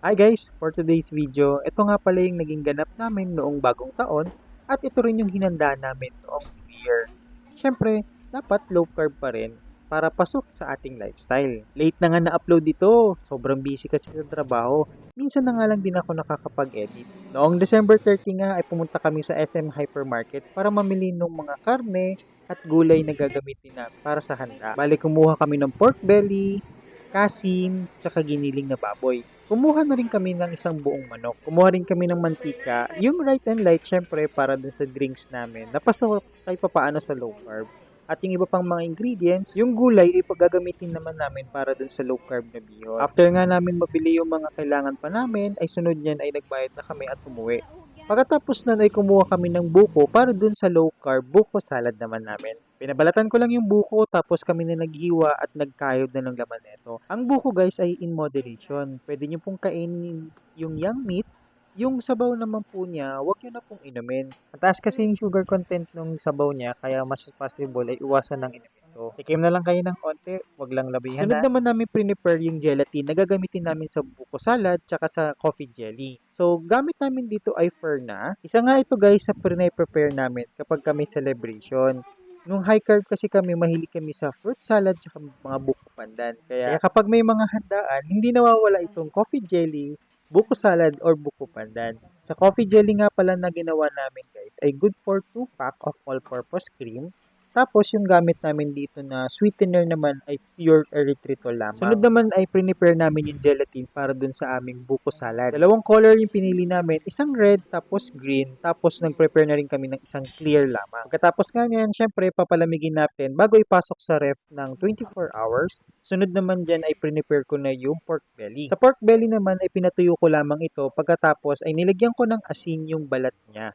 Hi guys! For today's video, ito nga pala yung naging ganap namin noong bagong taon at ito rin yung hinanda namin noong New Year. Siyempre, dapat low carb pa rin para pasok sa ating lifestyle. Late na nga na-upload dito. Sobrang busy kasi sa trabaho. Minsan na nga lang din ako nakakapag-edit. Noong December 30 nga ay pumunta kami sa SM Hypermarket para mamili ng mga karne at gulay na gagamitin na para sa handa. Bali, kumuha kami ng pork belly, kasim, tsaka giniling na baboy. Kumuha na rin kami ng isang buong manok. Kumuha rin kami ng mantika. Yung right and light, syempre, para dun sa drinks namin. Napasok kahit papaano sa low carb. At yung iba pang mga ingredients, yung gulay ay paggagamitin naman namin para dun sa low carb na bihon. After nga namin mabili yung mga kailangan pa namin, ay sunod niyan ay nagbayad na kami at umuwi. Pagkatapos nun ay kumuha kami ng buko para dun sa low carb buko salad naman namin. Pinabalatan ko lang yung buko tapos kami na naghiwa at nagkayod na ng laman nito. Ang buko guys ay in moderation. Pwede nyo pong kainin yung young meat. Yung sabaw naman po niya, huwag nyo na pong inumin. Mataas kasi yung sugar content ng sabaw niya kaya mas possible ay iwasan ng inumin to. Tikim na lang kayo ng konti, wag lang labihan. Sunod naman namin prepare yung gelatin na gagamitin namin sa buko salad tsaka sa coffee jelly. So, gamit namin dito ay Ferna. Isa nga ito guys sa prepare namin kapag kami celebration. Nung high carb kasi kami, mahilig kami sa fruit salad tsaka mga buko pandan. Kaya kapag may mga handaan, hindi nawawala itong coffee jelly, buko salad, or buko pandan. Sa coffee jelly nga pala na ginawa namin guys, ay good for 2 pack of all-purpose cream. Tapos yung gamit namin dito na sweetener naman ay pure erythritol lamang. Sunod naman ay prepare namin yung gelatin para dun sa aming buko salad. Dalawang color yung pinili namin, isang red tapos green, tapos nag-prepare na rin kami ng isang clear lamang. Pagkatapos nga niyan, syempre papalamigin natin bago ipasok sa ref ng 24 hours. Sunod naman dyan ay prepare ko na yung pork belly. Sa pork belly naman ay pinatuyo ko lamang ito, pagkatapos ay nilagyan ko ng asin yung balat niya.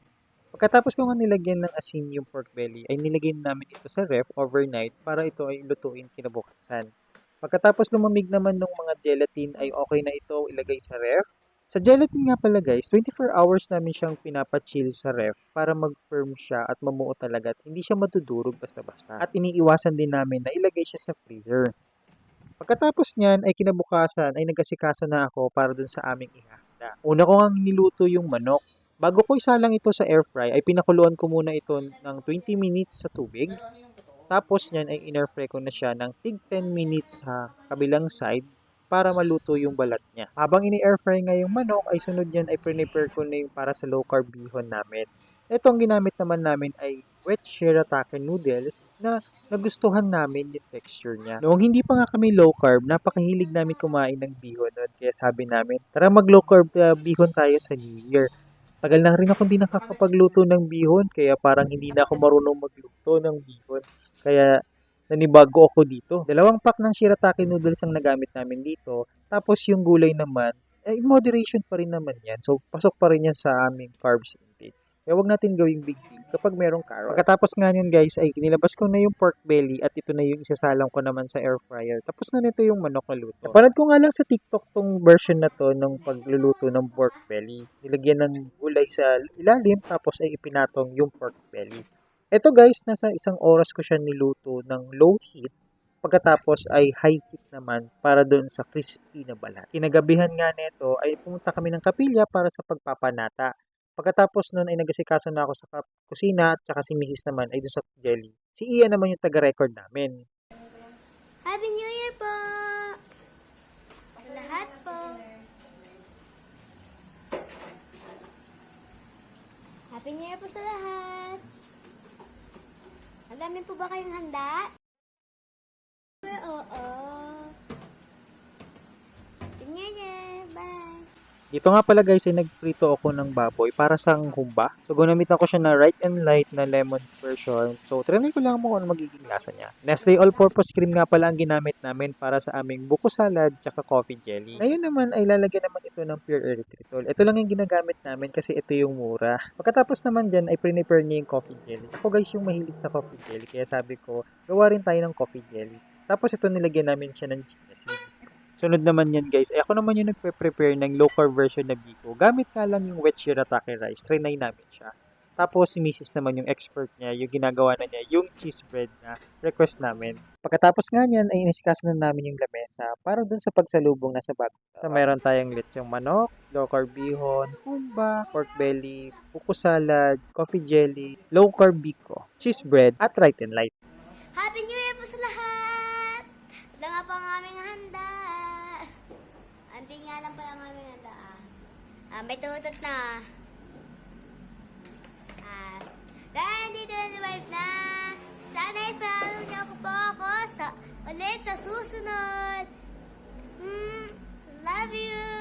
Pagkatapos ko nga nilagyan ng asin yung pork belly, ay nilagyan namin ito sa ref overnight para ito ay lutuin kinabukasan. Pagkatapos lumamig naman ng mga gelatin ay okay na ito ilagay sa ref. Sa gelatin nga pala guys, 24 hours namin siyang pinapachill sa ref para mag-firm siya at mamuo talaga at hindi siya madudurog basta-basta. At iniiwasan din namin na ilagay siya sa freezer. Pagkatapos niyan ay kinabukasan ay nag-asikaso na ako para dun sa aming ihahanda. Una ko ngang niluto yung manok. Bago ko isalang ito sa air fry ay pinakuluan ko muna ito ng 20 minutes sa tubig. Tapos niyan ay in-air fry ko na siya ng tig 10 minutes sa kabilang side para maluto yung balat niya. Habang ini-air fry nga yung manok ay sunod niyan ay prepare ko na yung para sa low carb bihon namin. Ito ang ginamit naman namin ay wet shirataki noodles na nagustuhan namin yung texture niya. Noong hindi pa nga kami low carb, napakahilig namin kumain ng bihon noon. Kaya sabi namin, tara mag low carb bihon tayo sa New Year. Tagal na rin ako hindi nakakapagluto ng bihon, kaya parang hindi na ako marunong magluto ng bihon. Kaya nanibago ako dito. Dalawang pack ng shirataki noodles ang nagamit namin dito. Tapos yung gulay naman, in moderation pa rin naman yan. So, pasok pa rin yan sa aming carbs intake. Kaya wag natin gawing big deal kapag merong carrots. Pagkatapos nga yun guys, ay kinilabas ko na yung pork belly at ito na yung isasalang ko naman sa air fryer. Tapos na nito yung manok na luto. Napanood ko nga lang sa TikTok tong version na to ng pagluluto ng pork belly. Nilagyan ng gulay sa ilalim tapos ay ipinatong yung pork belly. Ito guys, nasa 1 oras ko siya niluto ng low heat. Pagkatapos ay high heat naman para doon sa crispy na balat. Kinagabihan nga nito ay pumunta kami ng kapilya para sa pagpapanata. Pagkatapos nun ay nag-asikaso na ako sa kusina at saka si Mrs. naman ay doon sa jelly. Si Ian naman yung taga-record namin. Happy New Year po! Sa lahat po. Happy New Year po sa lahat. Ang dami po ba kayong handa? Oo. Happy New Year. Bye. Dito nga pala guys ay nagprito ako ng baboy para sa humba. So gunamit ako siya na right and light na lemon version. So trinay ko lang mo kung ano magiging lasa niya. Nestle all-purpose cream nga pala ang ginamit namin para sa aming buko salad tsaka coffee jelly. Ngayon naman ay lalagyan naman ito ng pure erythritol. Ito lang yung ginagamit namin kasi ito yung mura. Pagkatapos naman dyan ay prepare niya yung coffee jelly. Ako guys yung mahilig sa coffee jelly kaya sabi ko gawa rin tayo ng coffee jelly. Tapos ito nilagyan namin siya ng chia seeds. Sunod naman yan guys, ako naman yung nagpe-prepare ng low carb version na biko. Gamit nga lang yung wet shirataki rice, trinay namin siya. Tapos si Mrs. naman yung expert niya, yung ginagawa na niya, yung cheese bread na request namin. Pagkatapos nga niyan ay inisikaso na namin yung lamesa para dun sa pagsalubong na sa bagong taon. So meron tayong lechong manok, low carb bihon, humba, pork belly, buko salad, coffee jelly, low carb biko, cheese bread, at right and light. Happy New Year po sa lahat! Ito nga po ang aming handa. Anti nga lang pala ang aming handa. May tutot na. Dahil dito na wife na. Sana i-follow niyo po ako ulit sa susunod. Love you!